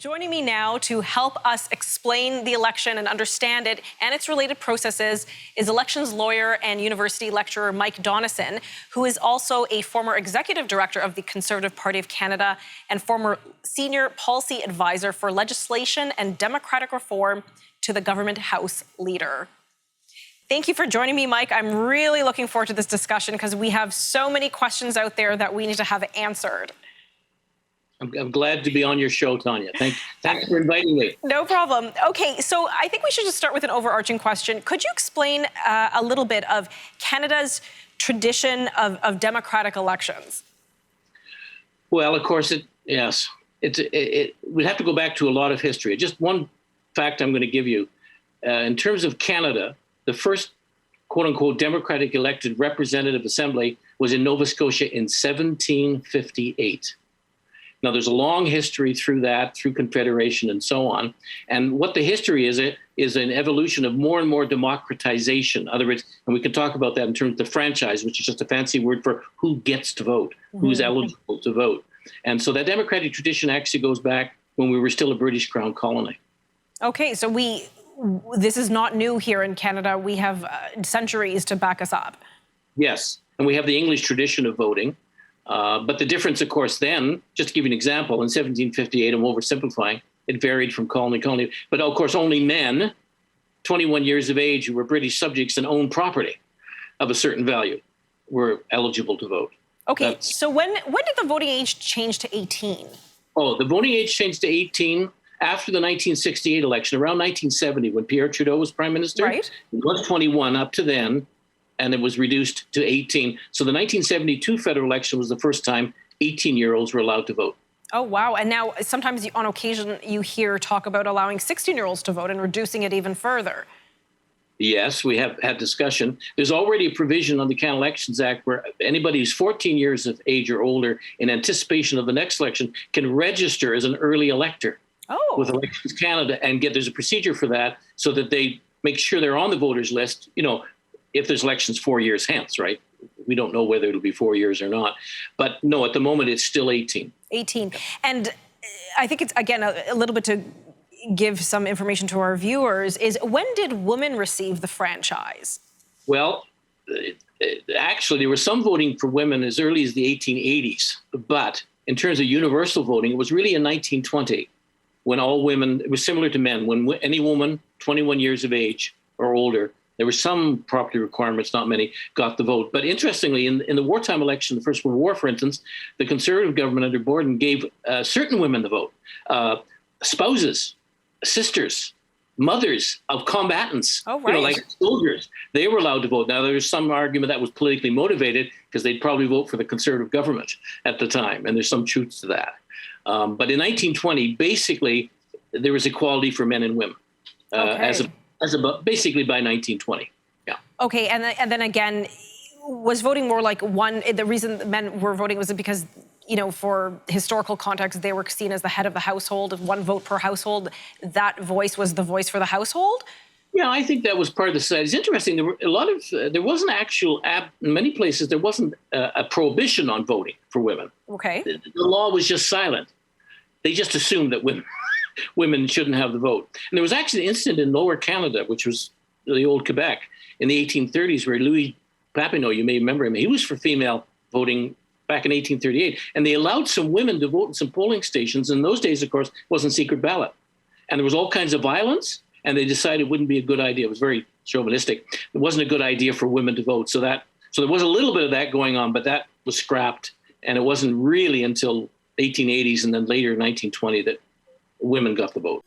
Joining me now to help us explain the election and understand it and its related processes is elections lawyer and university lecturer Mike Donison, who is also a former executive director of the Conservative Party of Canada and former senior policy advisor for legislation and democratic reform to the government House leader. Thank you for joining me, Mike. I'm really looking forward to this discussion because we have so many questions out there that we need to have answered. I'm glad to be on your show, Tanya. Thanks for inviting me. No problem. Okay, so I think we should just start with an overarching question. Could you explain a little bit of Canada's tradition of democratic elections? Well, of course, we'd have to go back to a lot of history. Just one fact I'm going to give you. In terms of Canada, the first quote-unquote democratic elected representative assembly was in Nova Scotia in 1758. Now, there's a long history through that, through Confederation and so on. And what the history is an evolution of more and more democratization. In other words, and we can talk about that in terms of the franchise, which is just a fancy word for who gets to vote, who's eligible to vote. And so that democratic tradition actually goes back when we were still a British Crown colony. Okay, so this is not new here in Canada. We have centuries to back us up. Yes, and we have the English tradition of voting. But the difference, of course, then, just to give you an example, in 1758, I'm oversimplifying, it varied from colony to colony. But of course, only men, 21 years of age, who were British subjects and owned property of a certain value, were eligible to vote. Okay, so when did the voting age change to 18? Oh, the voting age changed to 18 after the 1968 election, around 1970, when Pierre Trudeau was prime minister. Right. It was 21 up to then, and it was reduced to 18. So the 1972 federal election was the first time 18-year-olds were allowed to vote. Oh, wow. And now sometimes on occasion you hear talk about allowing 16-year-olds to vote and reducing it even further. Yes, we have had discussion. There's already a provision on the Canada Elections Act where anybody who's 14 years of age or older in anticipation of the next election can register as an early elector with Elections Canada and there's a procedure for that so that they make sure they're on the voters list, if there's elections 4 years hence, right? We don't know whether it'll be 4 years or not. But no, at the moment, it's still 18. 18. And I think it's, again, a little bit to give some information to our viewers, is when did women receive the franchise? Well, actually, there was some voting for women as early as the 1880s. But in terms of universal voting, it was really in 1920 when all women, it was similar to men, when any woman, 21 years of age or older, there were some property requirements, not many, got the vote. But interestingly, in the wartime election, the First World War, for instance, the Conservative government under Borden gave certain women the vote. Spouses, sisters, mothers of combatants, like soldiers, they were allowed to vote. Now, there's some argument that was politically motivated because they'd probably vote for the Conservative government at the time, and there's some truth to that. But in 1920, basically, there was equality for men and women basically by 1920. Yeah. Okay, and then again, was voting more like the reason men were voting was because, for historical context, they were seen as the head of the household, one vote per household. That voice was the voice for the household? Yeah, I think that was part of the society. It's interesting. There wasn't in many places, there wasn't a prohibition on voting for women. Okay. The law was just silent. They just assumed that women shouldn't have the vote. And there was actually an incident in Lower Canada, which was the old Quebec, in the 1830s, where Louis Papineau, you may remember him, he was for female voting back in 1838. And they allowed some women to vote in some polling stations. In those days, of course, it wasn't secret ballot. And there was all kinds of violence, and they decided it wouldn't be a good idea. It was very chauvinistic. It wasn't a good idea for women to vote. So there was a little bit of that going on, but that was scrapped. And it wasn't really until 1880s and then later 1920 that women got the vote.